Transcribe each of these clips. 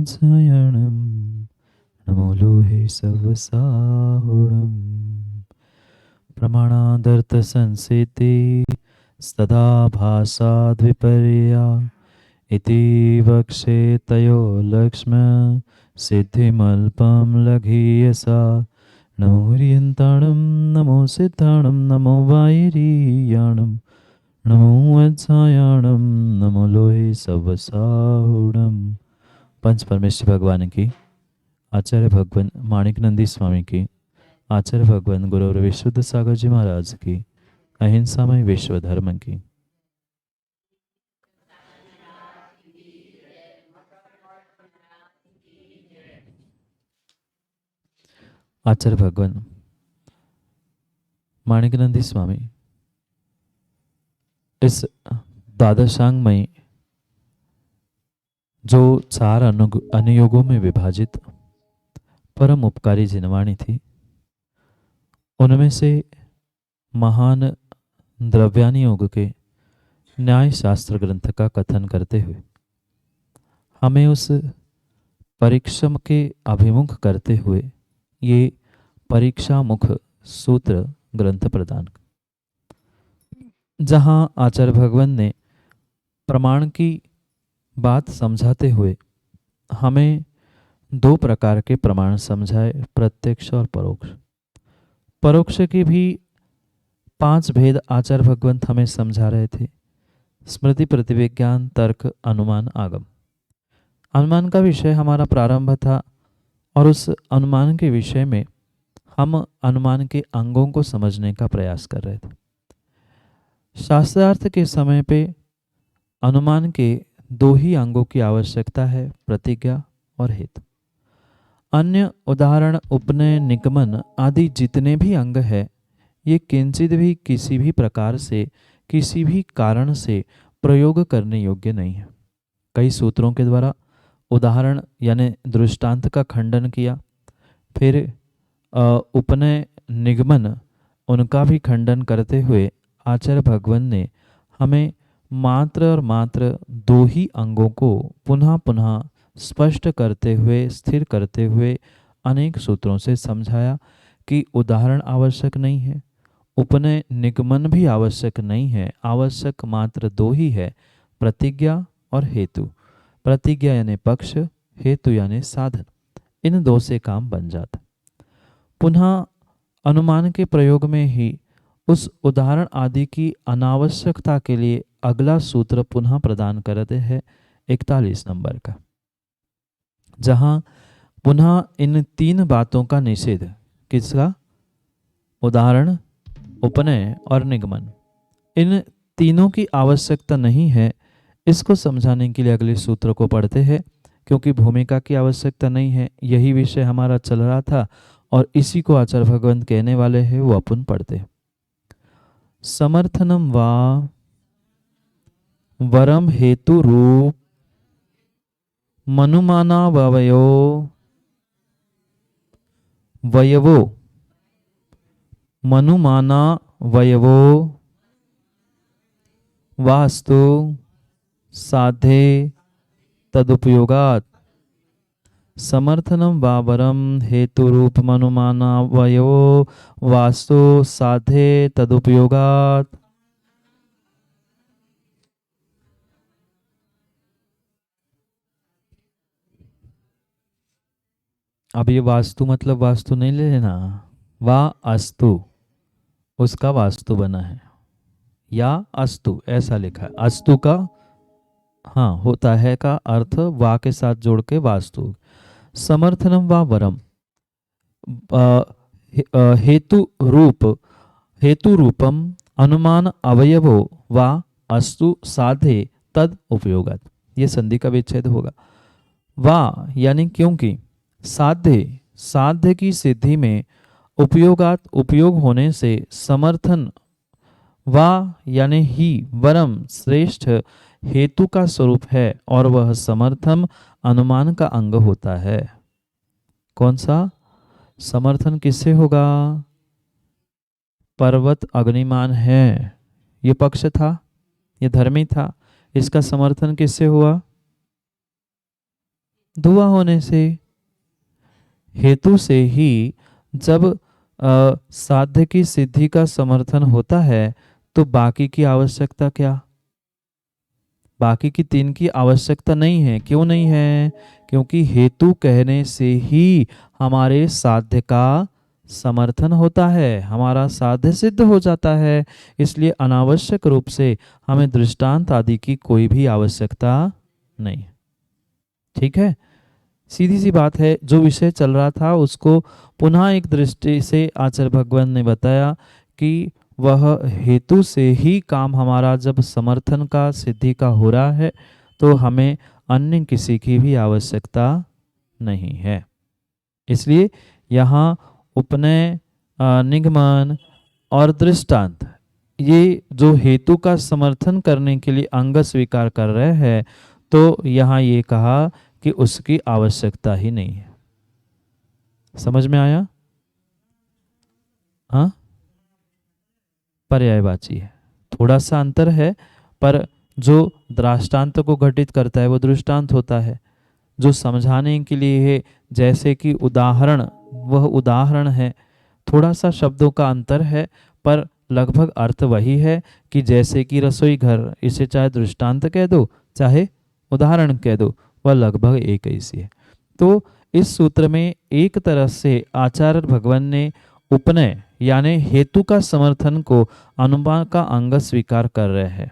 वत्सायणं नमो लोहे सवसाहुणम् प्रमाणादर्थसंसेते सदा भासाद्विपर्या इति वक्षे तयो लक्ष्म्य सिद्धिमल्पं लघीयसा नमो ह्रियन्ताणं नमो सिद्धाणं नमो वायरीयाणं नमो वत्सायाणं नमो लोहे सवसाहुणम्। पंच परमेश्वर भगवान की, आचार्य भगवान माणिकनंदी स्वामी की, आचार्य भगवान गुरु विशुद्ध सागर जी महाराज की, अहिंसामय विश्व धर्म की। आचार्य भगवान माणिकनंदी स्वामी इस द्वादशांग में जो 4 अनुयोगों में विभाजित परम उपकारी जिनवाणी थी, उनमें से महान द्रव्यानि योग के न्याय शास्त्र ग्रंथ का कथन करते हुए हमें उस परीक्षा के अभिमुख करते हुए ये परीक्षा मुख सूत्र ग्रंथ प्रदान, जहां आचार्य भगवान ने प्रमाण की बात समझाते हुए हमें 2 प्रकार के प्रमाण समझाए, प्रत्यक्ष और परोक्ष। परोक्ष के भी 5 भेद आचार्य भगवान हमें समझा रहे थे। स्मृति, प्रतिविज्ञान, तर्क, अनुमान, आगम। अनुमान का विषय हमारा प्रारंभ था और उस अनुमान के विषय में हम अनुमान के अंगों को समझने का प्रयास कर रहे थे। शास्त्रार्थ के समय पे अनुमान के 2 ही अंगों की आवश्यकता है, प्रतिज्ञा और हेतु। अन्य उदाहरण, उपनय, निगमन आदि जितने भी अंग है, ये किंचित भी किसी भी प्रकार से, किसी भी कारण से प्रयोग करने योग्य नहीं है। कई सूत्रों के द्वारा उदाहरण यानी दृष्टांत का खंडन किया, फिर उपनय, निगमन उनका भी खंडन करते हुए आचार्य भगवान ने हमें मात्र और मात्र 2 ही अंगों को पुनः पुनः स्पष्ट करते हुए, स्थिर करते हुए अनेक सूत्रों से समझाया कि उदाहरण आवश्यक नहीं है, उपनय निगमन भी आवश्यक नहीं है, आवश्यक मात्र 2 ही है, प्रतिज्ञा और हेतु। प्रतिज्ञा यानी पक्ष, हेतु यानी साधन। इन 2 से काम बन जाता। पुनः अनुमान के प्रयोग में ही उस उदाहरण आदि की अनावश्यकता के लिए अगला सूत्र पुनः प्रदान करते हैं 41 नंबर का, जहां पुनः इन 3 बातों का निषेध, किसका? उदाहरण, उपनय और निगमन, इन तीनों की आवश्यकता नहीं है, इसको समझाने के लिए अगले सूत्र को पढ़ते हैं। क्योंकि भूमिका की आवश्यकता नहीं है, यही विषय हमारा चल रहा था और इसी को आचार्य भगवान कहने वाले हैं, वो अपन पढ़ते हैं। समर्थनम वा वरम हेतु रूप मनुमाना वयवो मनुमाना वयवो वास्तु साधे तदुपयोगात्। समर्थनम वावरम हेतु रूप मनुमाना वयवो वास्तु साधे तदुपयोगात्। अब ये वास्तु मतलब वास्तु नहीं ले लेना, वा अस्तु उसका वास्तु बना है, या अस्तु ऐसा लिखा है। अस्तु का हाँ होता है का अर्थ वा के साथ जोड़ के वास्तु। समर्थनम वा वरम हेतु रूपम अनुमान अवयवो वा अस्तु साधे तद उपयोगात्। ये संधि का विच्छेद होगा। वा यानी क्योंकि, साध्य की सिद्धि में उपयोगात उपयोग होने से, समर्थन वा यानी ही वरम श्रेष्ठ हेतु का स्वरूप है और वह समर्थन अनुमान का अंग होता है। कौन सा समर्थन? किससे होगा? पर्वत अग्निमान है, ये पक्ष था, ये धर्मी था, इसका समर्थन किससे हुआ? धुआं होने से। हेतु से ही जब साध्य की सिद्धि का समर्थन होता है तो बाकी की आवश्यकता क्या? बाकी की तीन की आवश्यकता नहीं है। क्यों नहीं है? क्योंकि हेतु कहने से ही हमारे साध्य का समर्थन होता है, हमारा साध्य सिद्ध हो जाता है। इसलिए अनावश्यक रूप से हमें दृष्टांत आदि की कोई भी आवश्यकता नहीं। ठीक है, सीधी सी बात है। जो विषय चल रहा था उसको पुनः एक दृष्टि से आचार्य भगवान ने बताया कि वह हेतु से ही काम हमारा जब समर्थन का सिद्धि का हो रहा है तो हमें अन्य किसी की भी आवश्यकता नहीं है। इसलिए यहाँ उपनय, निगमन और दृष्टांत, ये जो हेतु का समर्थन करने के लिए अंग स्वीकार कर रहे हैं, तो यहाँ ये कहा कि उसकी आवश्यकता ही नहीं है। समझ में आया? हाँ, पर्यायवाची है, थोड़ा सा अंतर है, पर जो दृष्टांत को घटित करता है वो दृष्टांत होता है। जो समझाने के लिए है, जैसे कि उदाहरण, वह उदाहरण है। थोड़ा सा शब्दों का अंतर है पर लगभग अर्थ वही है कि जैसे कि रसोई घर, इसे चाहे दृष्टांत कह दो चाहे उदाहरण कह दो, वह लगभग एक ही सी है। तो इस सूत्र में एक तरह से आचार्य भगवान ने उपनय यानी हेतु का समर्थन को अनुमान का अंग स्वीकार कर रहे हैं।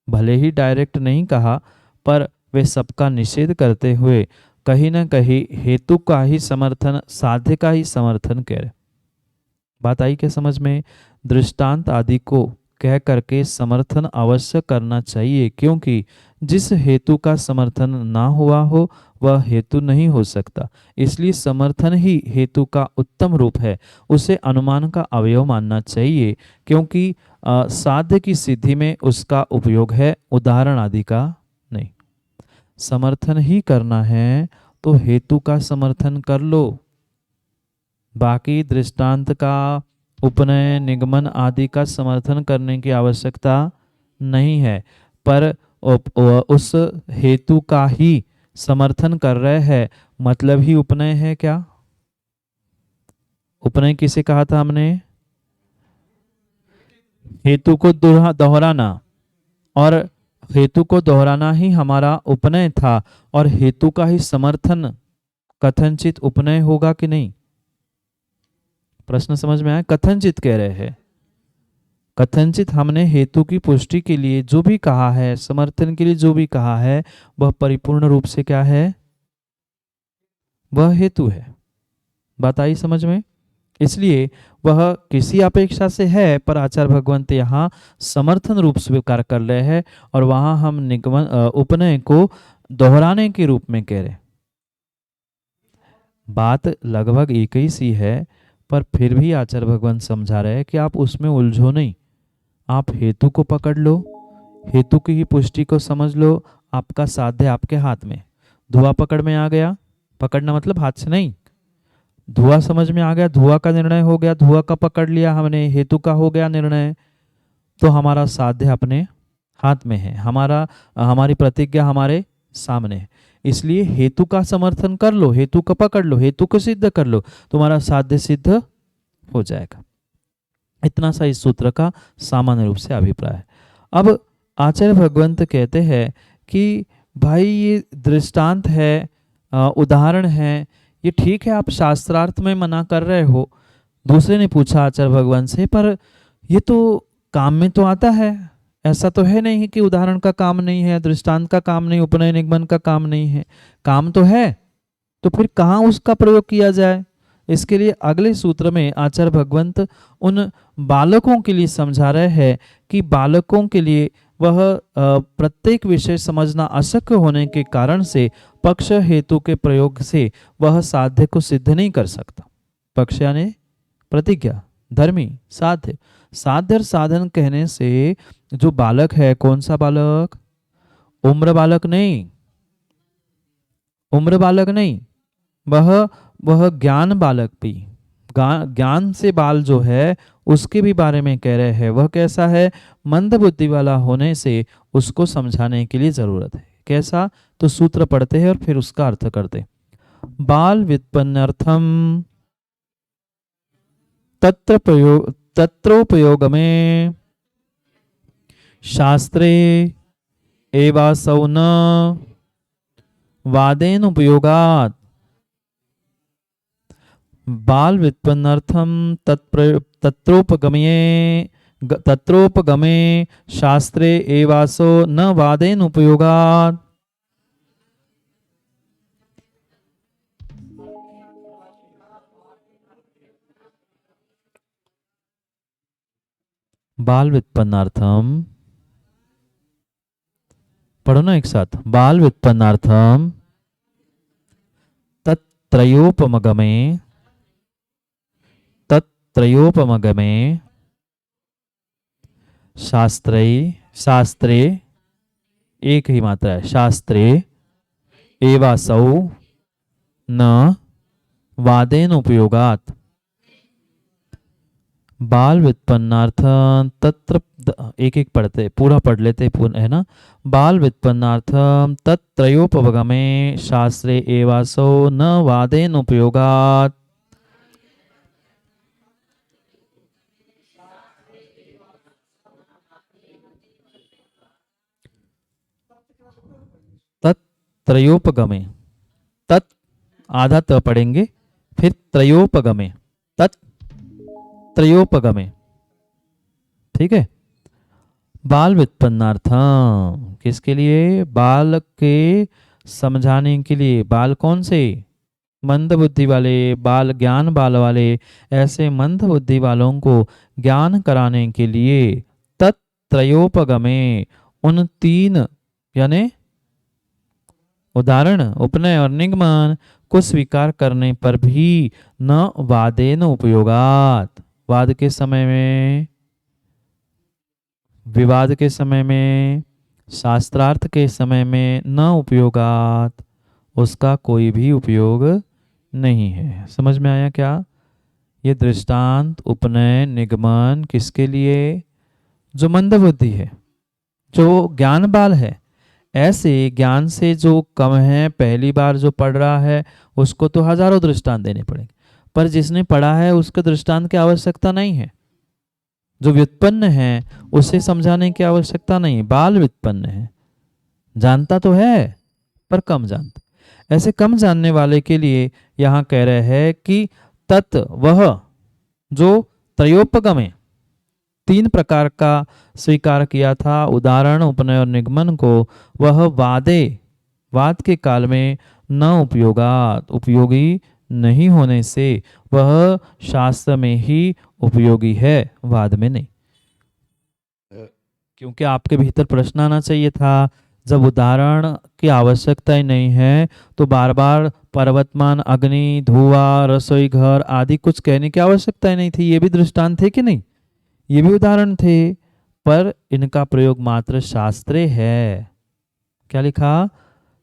भले ही डायरेक्ट नहीं कहा, पर वे सबका निषेध करते हुए कहीं न कहीं हेतु का ही समर्थन, साध्य का ही समर्थन कह रहे। बात आई क्या समझ में? दृष्टांत आदि को कह करके समर्थन अवश्य करना चाहिए, क्योंकि जिस हेतु का समर्थन ना हुआ हो वह हेतु नहीं हो सकता। इसलिए समर्थन ही हेतु का उत्तम रूप है, उसे अनुमान का अवयव मानना चाहिए, क्योंकि साध्य की सिद्धि में उसका उपयोग है, उदाहरण आदि का नहीं। समर्थन ही करना है तो हेतु का समर्थन कर लो, बाकी दृष्टांत का, उपनय, निगमन आदि का समर्थन करने की आवश्यकता नहीं है। पर उस हेतु का ही समर्थन कर रहे हैं, मतलब ही उपनय है क्या? उपनय किसे कहा था हमने? हेतु को दोहराना, और हेतु को दोहराना ही हमारा उपनय था, और हेतु का ही समर्थन कथनचित उपनय होगा कि नहीं? प्रश्न समझ में आया? कथनचित कह रहे हैं, कथनचित हमने हेतु की पुष्टि के लिए जो भी कहा है, समर्थन के लिए जो भी कहा है, वह परिपूर्ण रूप से क्या है? वह हेतु है। बात आई समझ में? इसलिए वह किसी अपेक्षा से है, पर आचार्य भगवंत यहाँ समर्थन रूप स्वीकार कर रहे हैं, और वहां हम निगमन, उपनय को दोहराने के रूप में कह रहे। बात लगभग एक ही सी है, पर फिर भी आचार्य भगवान समझा रहे हैं कि आप उसमें उलझो नहीं, आप हेतु को पकड़ लो, हेतु की ही पुष्टि को समझ लो, आपका साध्य आपके हाथ में। धुआं पकड़ में आ गया, पकड़ना मतलब हाथ से नहीं, धुआं समझ में आ गया, धुआं का निर्णय हो गया, धुआं का पकड़ लिया हमने, हेतु का हो गया निर्णय, तो हमारा साध्य अपने हाथ में है, हमारी प्रतिज्ञा हमारे सामने है। इसलिए हेतु का समर्थन कर लो, हेतु का पकड़ लो, हेतु को सिद्ध कर लो, तुम्हारा साध्य सिद्ध हो जाएगा। इतना सा इस सूत्र का सामान्य रूप से अभिप्राय है। अब आचार्य भगवंत कहते हैं कि भाई ये दृष्टांत है, उदाहरण है, ये ठीक है, आप शास्त्रार्थ में मना कर रहे हो। दूसरे ने पूछा आचार्य भगवान से, पर ये तो काम में तो आता है, ऐसा तो है नहीं कि उदाहरण का काम नहीं है, दृष्टांत का काम नहीं, उपनय निगमन का काम नहीं है, काम तो है, तो फिर कहाँ उसका प्रयोग किया जाए? इसके लिए अगले सूत्र में आचार्य भगवंत उन बालकों के लिए समझा रहे हैं कि बालकों के लिए वह प्रत्येक विषय समझना अशक्य होने के कारण से पक्ष हेतु के प्रयोग से वह साध्य को सिद्ध नहीं कर सकता। पक्ष यानी प्रतिज्ञा, धर्मी, साध्य, साध्य और साधन कहने से जो बालक है, कौन सा बालक? उम्र बालक नहीं, उम्र बालक नहीं, वह ज्ञान बालक भी, ज्ञान से बाल जो है उसके भी बारे में कह रहे हैं। वह कैसा है? मंद बुद्धि वाला होने से उसको समझाने के लिए जरूरत है। कैसा? तो सूत्र पढ़ते हैं और फिर उसका अर्थ करते हैं। बाल व्युत्पन्नर्थम तत्रोपयोगमे शास्त्रे एवासौ न वादेन उपयोगात्। बाल व्युत्पन्नर्थम तत्रोपगमे शास्त्रे एवासो न वादेन उपयोगात्। बाल व्युत्पन्नार्थम, पढ़ो ना एक साथ। बाल व्युत्पन्नार्थम तत्त्रयोपगमे तत्त्रयोपगमे शास्त्रे, शास्त्रे एक ही मात्रा है, शास्त्रे एवासौ न वादेन उपयोगात्। बाल व्युत्पन्नार्थम तत्र, एक एक पढ़ते पूरा पढ़ लेते पूर्ण है ना। बाल व्युत्पन्नार्थम तत्त्रयोपगमे शास्त्रे एवासो न वादेन उपयोगात्। तत्त्रयोपगमे, तत् आधा त पढ़ेंगे, फिर त्रयोपगमे, तत्त्रयोपगमे, ठीक है। बाल व्युत्पन्नार्थम किसके लिए? बाल के समझाने के लिए। बाल कौन से? मंद बुद्धि वाले बाल, ज्ञान बाल वाले, ऐसे मंद बुद्धि वालों को ज्ञान कराने के लिए तत्त्रयोपगमे, उन तीन यानी उदाहरण, उपनय और निगमन को स्वीकार करने पर भी न वादेन उपयोगात, वाद के समय में, विवाद के समय में, शास्त्रार्थ के समय में न उपयोगात, उसका कोई भी उपयोग नहीं है। समझ में आया क्या? ये दृष्टांत उपनय निगमन किसके लिए? जो मंद बुद्धि है, जो ज्ञान बाल है। ऐसे ज्ञान से जो कम है, पहली बार जो पढ़ रहा है, उसको तो हजारों दृष्टांत देने पड़ेंगे, पर जिसने पढ़ा है उसके दृष्टांत की आवश्यकता नहीं है। जो व्युत्पन्न है उसे समझाने की आवश्यकता नहीं। बाल व्युत्पन्न है, जानता तो है पर कम जानता। ऐसे कम जानने वाले के लिए यहाँ कह रहे हैं कि तत् वह जो त्रयोपगमे, तीन प्रकार का स्वीकार किया था, उदाहरण उपनय और निगमन को, वह वादे, वाद के काल में न उपयोगात, उपयोगी नहीं होने से वह शास्त्र में ही उपयोगी है, वाद में नहीं। क्योंकि आपके भीतर प्रश्न आना चाहिए था, जब उदाहरण की आवश्यकता ही नहीं है तो बार बार पर्वतमान, अग्नि, धुआं, रसोई घर आदि कुछ कहने की आवश्यकता ही नहीं थी। ये भी दृष्टांत थे कि नहीं? ये भी उदाहरण थे, पर इनका प्रयोग मात्र शास्त्रे है। क्या लिखा?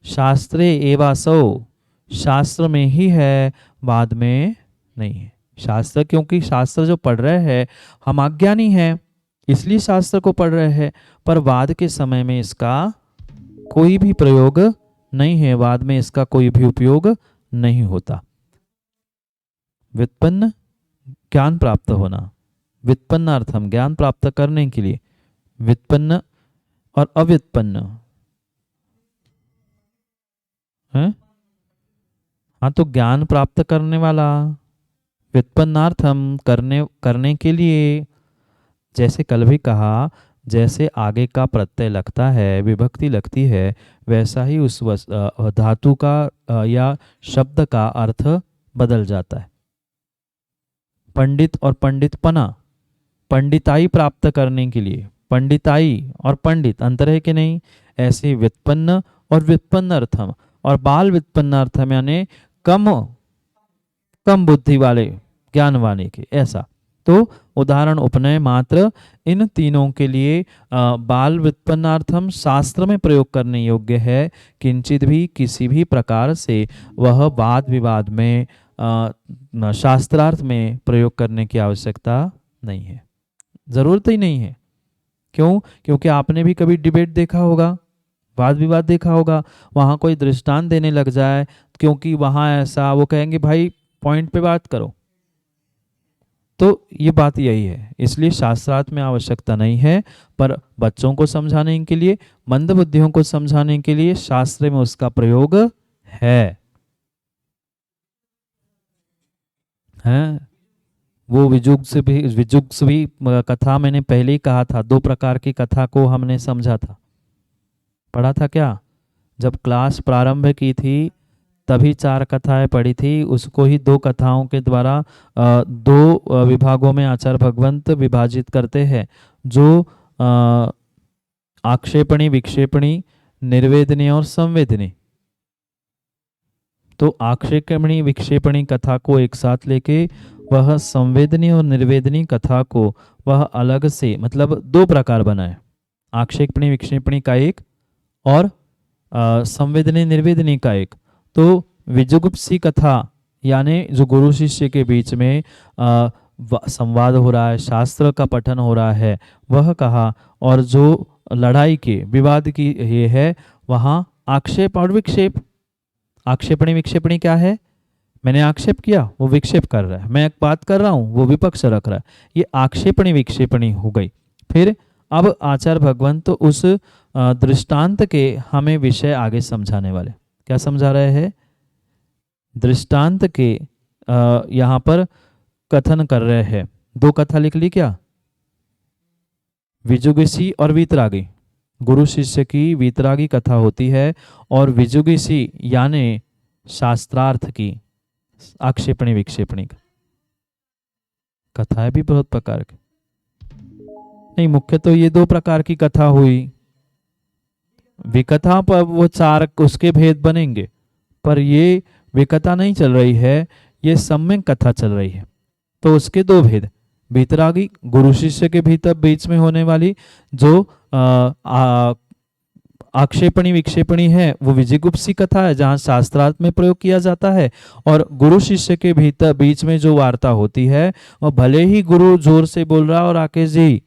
शास्त्रे एवासो, शास्त्र में ही है, वाद में नहीं है। शास्त्र, क्योंकि शास्त्र जो पढ़ रहे हैं, हम अज्ञानी हैं इसलिए शास्त्र को पढ़ रहे हैं, पर वाद के समय में इसका कोई भी प्रयोग नहीं है, वाद में इसका कोई भी उपयोग नहीं होता। व्युत्पन्न ज्ञान प्राप्त होना, व्युत्पन्नार्थम ज्ञान प्राप्त करने के लिए, व्युत्पन्न और अव्युत्पन्न है। हाँ, तो ज्ञान प्राप्त करने वाला, व्युत्पन्नार्थम करने के लिए, जैसे कल भी कहा, जैसे आगे का प्रत्यय लगता है, विभक्ति लगती है, वैसा ही उस धातु का या शब्द का अर्थ बदल जाता है। पंडित और पंडितपना, पंडिताई प्राप्त करने के लिए, पंडिताई और पंडित अंतर है कि नहीं? ऐसे व्युत्पन्न और व्युत्पन्नार्थम और बाल व्युत्पन्नार्थम यानी कम बुद्धि वाले, ज्ञान वाले के, ऐसा। तो उदाहरण उपनय मात्र इन तीनों के लिए बाल व्युत्पन्नार्थम शास्त्र में प्रयोग करने योग्य है। किंचित भी किसी भी प्रकार से वह वाद विवाद में शास्त्रार्थ में प्रयोग करने की आवश्यकता नहीं है, जरूरत ही नहीं है। क्यों? क्योंकि आपने भी कभी डिबेट देखा होगा, वाद विवाद देखा होगा, वहाँ कोई दृष्टांत देने लग जाए क्योंकि वहाँ ऐसा, वो कहेंगे भाई पॉइंट पे बात करो। तो ये बात यही है, इसलिए शास्त्रार्थ में आवश्यकता नहीं है, पर बच्चों को समझाने के लिए, मंदबुद्धियों को समझाने के लिए शास्त्र में उसका प्रयोग है। हैं? वो विजुग्स भी कथा मैंने पहले ही कहा था, 2 प्रकार की कथा को हमने समझा था, पढ़ा था क्या? जब क्लास प्रारंभ की थी तभी 4 कथाएं पढ़ी थी, उसको ही 2 कथाओं के द्वारा 2 विभागों में आचार्य भगवंत विभाजित करते हैं, जो आक्षेपणी, विक्षेपणी, निर्वेदनी और संवेदनी। तो आक्षेपणी विक्षेपणी कथा को एक साथ लेके वह संवेदनी और निर्वेदनी कथा को वह अलग से, मतलब 2 प्रकार बनाए, आक्षेपणी विक्षेपणी का एक और संवेदनी निर्वेदनी का एक। तो विजुगुप्सी कथा यानी जो गुरु शिष्य के बीच में संवाद हो रहा है, शास्त्र का पठन हो रहा है, वह कहा, और जो लड़ाई के विवाद की ये है वहाँ आक्षेप और विक्षेप। आक्षेपणी विक्षेपणी क्या है? मैंने आक्षेप किया, वो विक्षेप कर रहा है, मैं एक बात कर रहा हूँ, वो विपक्ष रख रहा है, ये आक्षेपणी विक्षेपणी हो गई। फिर अब आचार्य भगवंत तो उस दृष्टांत के हमें विषय आगे समझाने वाले, क्या समझा रहे हैं? दृष्टांत के यहाँ पर कथन कर रहे हैं। 2 कथा लिख ली क्या? विजुगिसी और वीतरागी। गुरु शिष्य की वीतरागी कथा होती है, और विजुगिसी यानी शास्त्रार्थ की आक्षेपणी विक्षेपणी कथा है भी बहुत प्रकार की। नहीं, मुख्य तो ये 2 प्रकार की कथा हुई। विकथा पर वो 4 उसके भेद बनेंगे, पर ये विकथा नहीं चल रही है, ये सम्यक कथा चल रही है। तो उसके 2 भेद, वीतरागी गुरु शिष्य के भीतर बीच में होने वाली जो आक्षेपणी विक्षेपणी है, वो विजिगुप्सी कथा है जहाँ शास्त्रार्थ में प्रयोग किया जाता है, और गुरु शिष्य के भीतर बीच में जो वार्ता होती है वह भले ही गुरु जोर से बोल रहा और राकेश जी,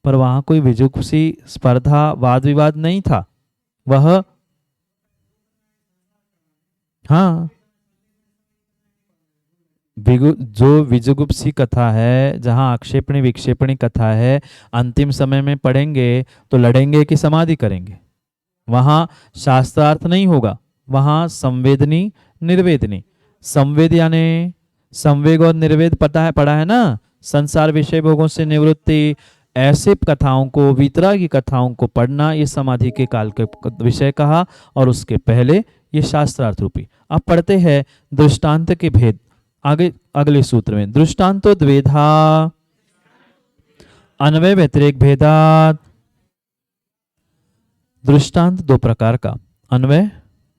पर वहां कोई विजुगुप्सी स्पर्धा वाद विवाद नहीं था। वह हाँ, जो विजुगुप्सी कथा है, जहाँ आक्षेपणी विक्षेपणी कथा है, अंतिम समय में पढ़ेंगे तो लड़ेंगे कि समाधि करेंगे। वहाँ शास्त्रार्थ नहीं होगा, वहाँ संवेदनी निर्वेदनी। संवेद यानी संवेग और निर्वेद पढ़ा है ना, संसार विषय भोगों से निवृत्ति, ऐसे कथाओं को, वीतरागी कथाओं को पढ़ना, ये समाधि के काल के विषय कहा, और उसके पहले ये शास्त्रार्थ रूपी। अब पढ़ते हैं दृष्टांत के भेद आगे अगले सूत्र में। दृष्टांतो द्वेधा अन्वय व्यतिरेक भेदात। दृष्टांत 2 प्रकार का, अन्वय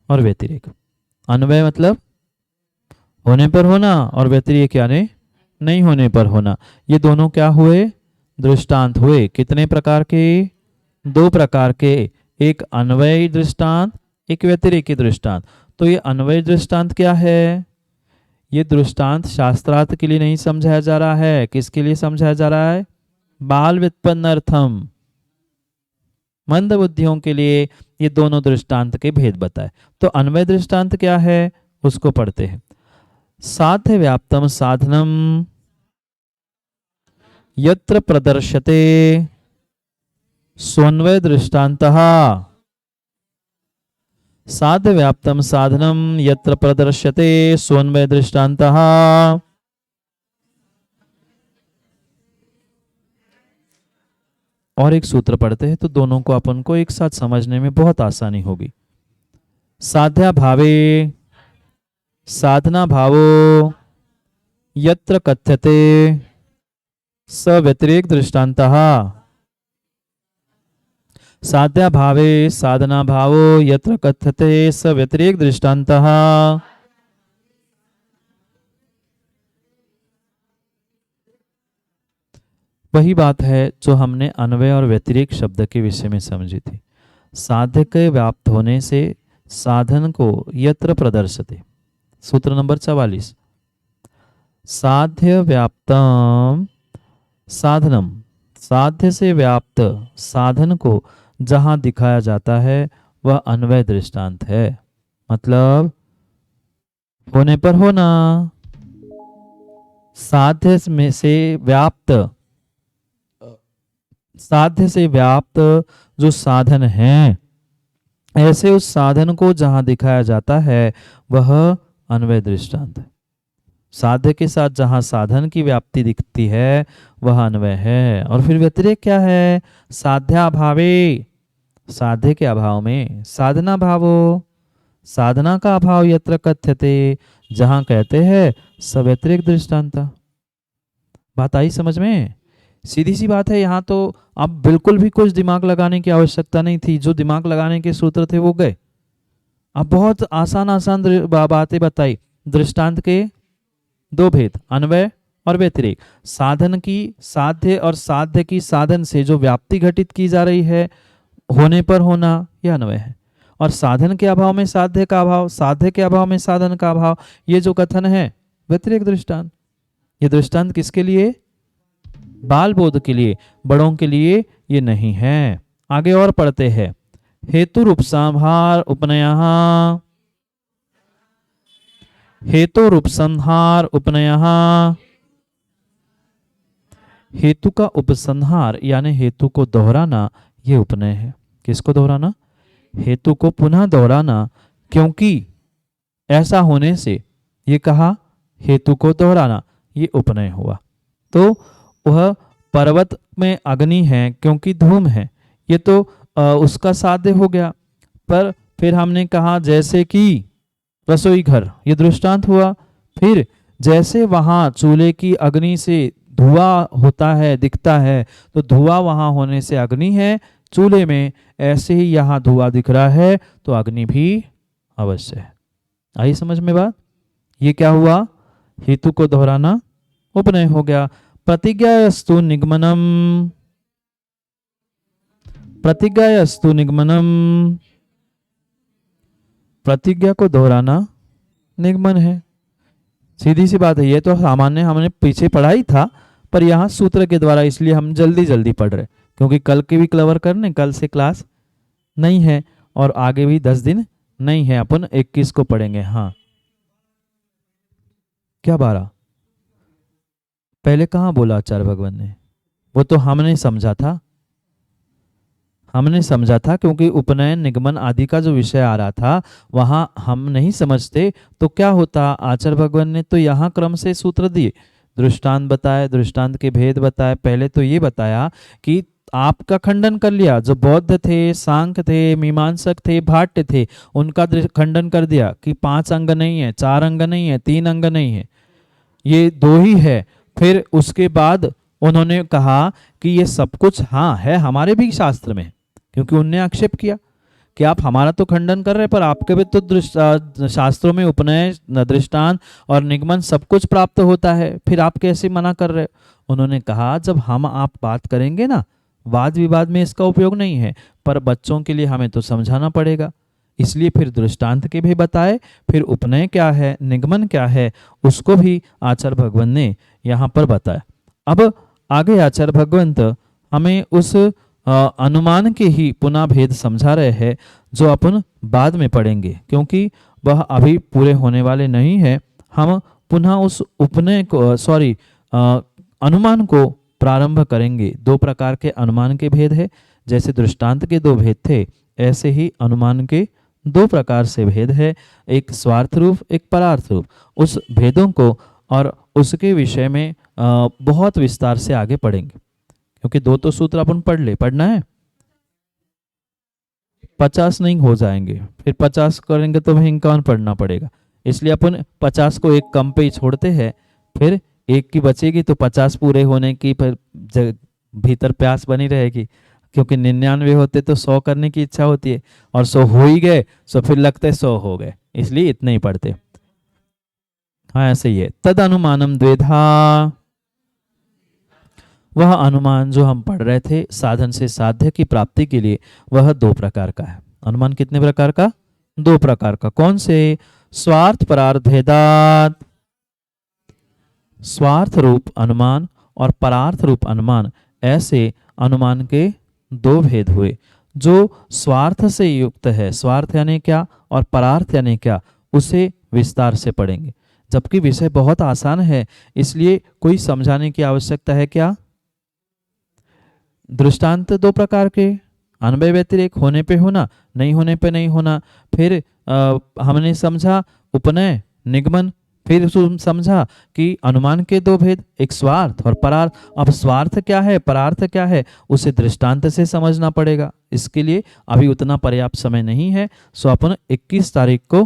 और व्यतिरेक। अन्वय मतलब होने पर होना, और व्यतिरेक यानी नहीं होने पर होना। ये दोनों क्या हुए? दृष्टांत हुए। कितने प्रकार के? 2 प्रकार के, एक अन्वयी दृष्टांत, एक व्यतिरेकी दृष्टांत। तो ये अन्वय दृष्टांत क्या है? ये दृष्टांत शास्त्रार्थ के लिए नहीं समझाया जा रहा है, किसके लिए समझाया जा रहा है? बाल व्युत्पन्नार्थम, मंद बुद्धियों के लिए ये दोनों दृष्टांत के भेद बताए। तो अन्वय दृष्टांत क्या है उसको पढ़ते हैं। साध्य व्याप्तम साधनम यत्र प्रदर्शते स्वन्वय दृष्टान्तः। साध्य व्याप्तम साधनम यत्र प्रदर्शते स्वन्वय दृष्टान्तः। और एक सूत्र पढ़ते हैं तो दोनों को अपन को एक साथ समझने में बहुत आसानी होगी। साध्या भावे साधना भावो यत्र कथ्यते स व्यतिरेक दृष्टान्तः। साध्या भावे साधना भावो यत्र कथ्यते स व्यतिरेक दृष्टान्तः। वही बात है जो हमने अन्वय और व्यतिरेक शब्द के विषय में समझी थी। साध्य के व्याप्त होने से साधन को यत्र प्रदर्शते, सूत्र नंबर 44। साध्य व्याप्तम साधनम, साध्य से व्याप्त साधन को जहाँ दिखाया जाता है वह अन्वय दृष्टांत है। मतलब होने पर होना, साध्य में से व्याप्त, साध्य से व्याप्त जो साधन है, ऐसे उस साधन को जहां दिखाया जाता है वह अन्वय दृष्टांत है। साध्य के साथ जहां साधन की व्याप्ति दिखती है वह अन्वय है। और फिर व्यतिरेक क्या है? साध्याभावे, साध्य के अभाव में साधना भावो, साधना का अभाव यत्र कथ्यते, जहां कहते हैं सव्यतिरेक दृष्टांता। बात आई समझ में? सीधी सी बात है। यहाँ तो अब बिल्कुल भी कुछ दिमाग लगाने की आवश्यकता नहीं थी, जो दिमाग लगाने के सूत्र थे वो गए। अब बहुत आसान आसान बातें बताई। दृष्टांत के दो भेद, अन्वय और व्यतिरेक। साधन की, साध्य और साध्य की साधन से जो व्याप्ति घटित की जा रही है, होने पर होना, यह अन्वय है। और साधन के अभाव में साध्य का अभाव, साध्य के अभाव में साधन का अभाव, ये जो कथन है व्यतिरेक दृष्टांत। ये दृष्टांत किसके लिए? बाल बोध के लिए, बड़ों के लिए ये नहीं है। आगे और पढ़ते हैं। हेतु रूपसंहार उपनयः, हेतु रूपसंहार उपनयः, हेतु का उपसंहार यानी हेतु को दोहराना, ये उपनय है। किसको दोहराना? हेतु को पुनः दोहराना, क्योंकि ऐसा होने से ये कहा हेतु को दोहराना, ये उपनय हुआ। तो वह पर्वत में अग्नि है क्योंकि धूम है, ये तो उसका साध्य हो गया। पर फिर हमने कहा जैसे कि रसोई घर, ये दृष्टांत हुआ। फिर जैसे वहां चूल्हे की अग्नि से धुआं होता है, दिखता है, तो धुआं वहां होने से अग्नि है चूल्हे में, ऐसे ही यहाँ धुआं दिख रहा है तो अग्नि भी अवश्य है। आई समझ में बात? ये क्या हुआ? हेतु को दोहराना उपनय हो गया। प्रतिज्ञायस्तु निगमनम, प्रतिज्ञायस्तु निगमनम, प्रतिज्ञा को दोहराना निगमन है। सीधी सी बात है। ये तो सामान्य हमने पीछे पढ़ा ही था, पर यहाँ सूत्र के द्वारा, इसलिए हम जल्दी जल्दी पढ़ रहे, क्योंकि कल के भी कवर करने, कल से क्लास नहीं है और आगे भी 10 दिन नहीं है। अपन 21 को पढ़ेंगे। हाँ क्या 12? पहले कहाँ बोला आचार्य भगवान ने? वो तो हमने समझा था, हमने समझा था, क्योंकि उपनयन निगमन आदि का जो विषय आ रहा था वहां हम नहीं समझते तो क्या होता। आचार्य भगवान ने तो यहाँ क्रम से सूत्र दिए, दृष्टांत बताए, दृष्टांत के भेद बताए। पहले तो ये बताया कि आपका खंडन कर लिया, जो बौद्ध थे, सांख्य थे, मीमांसक थे, भाट्य थे, उनका खंडन कर दिया कि 5 अंग नहीं है, 4 अंग नहीं है, 3 अंग नहीं है, ये 2 ही है। फिर उसके बाद उन्होंने कहा कि ये सब कुछ हाँ है हमारे भी शास्त्र में, क्योंकि उनने आक्षेप किया कि आप हमारा तो खंडन कर रहे हैं, पर आपके भी तो शास्त्रों में उपनय, दृष्टांत और निगमन सब कुछ प्राप्त होता है, फिर आप कैसे मना कर रहे? उन्होंने कहा जब हम आप बात करेंगे ना, वाद विवाद में इसका उपयोग नहीं है, पर बच्चों के लिए हमें तो समझाना पड़ेगा, इसलिए फिर दृष्टांत के भी बताए, फिर उपनय क्या है, निगमन क्या है, उसको भी आचार्य भगवान ने यहाँ पर बताया। अब आगे आचार्य भगवंत हमें उस अनुमान के ही पुनः भेद समझा रहे हैं, जो अपन बाद में पढ़ेंगे, क्योंकि वह अभी पूरे होने वाले नहीं है। हम पुनः उस उपनय को, सॉरी, अनुमान को प्रारंभ करेंगे। 2 प्रकार के अनुमान के भेद है, जैसे दृष्टांत के 2 भेद थे, ऐसे ही अनुमान के 2 प्रकार से भेद है, एक स्वार्थ रूप, एक परार्थ रूप। उस भेदों को और उसके विषय में बहुत विस्तार से आगे पढ़ेंगे, क्योंकि 2 तो सूत्र अपन पढ़ ले, पढ़ना है 50 नहीं हो जाएंगे, फिर 50 करेंगे तो वही 51 पढ़ना पड़ेगा, इसलिए अपन 50 को एक कम पे ही छोड़ते हैं, फिर एक की बचेगी तो 50 पूरे होने की फिर भीतर प्यास बनी रहेगी, क्योंकि 99 होते तो 100 करने की इच्छा होती है, और 100 हो ही गए तो फिर लगता है 100 हो गए, इसलिए इतने ही पढ़ते। हाँ ऐसे ही है। तद अनुमानम द्वेधा, वह अनुमान जो हम पढ़ रहे थे साधन से साध्य की प्राप्ति के लिए, वह 2 प्रकार का है। अनुमान कितने प्रकार का? 2 प्रकार का। कौन से? स्वार्थ परार्थ भेदात, स्वार्थ रूप अनुमान और परार्थ रूप अनुमान, ऐसे अनुमान के 2 भेद हुए। जो स्वार्थ से युक्त है, स्वार्थ यानी क्या और परार्थ यानी क्या, उसे विस्तार से पढ़ेंगे। जबकि विषय बहुत आसान है, इसलिए कोई समझाने की आवश्यकता है क्या? दृष्टांत दो प्रकार के, अन्वय व्यतिरेक होने पे होना, नहीं होने पे नहीं होना। फिर हमने समझा उपनय निगमन, फिर समझा कि अनुमान के दो भेद, एक स्वार्थ और परार्थ। अब स्वार्थ क्या है, परार्थ क्या है, उसे दृष्टांत से समझना पड़ेगा। इसके लिए अभी उतना पर्याप्त समय नहीं है, सो अपन 21 तारीख को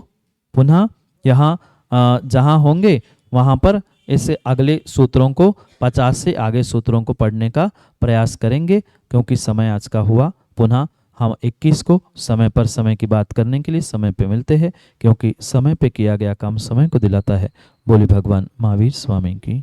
पुनः यहाँ जहाँ होंगे वहाँ पर इस अगले सूत्रों को, 50 से आगे सूत्रों को पढ़ने का प्रयास करेंगे। क्योंकि समय आज का हुआ, पुनः हम 21 को समय पर समय की बात करने के लिए समय पे मिलते हैं, क्योंकि समय पे किया गया काम समय को दिलाता है। बोले भगवान महावीर स्वामी की।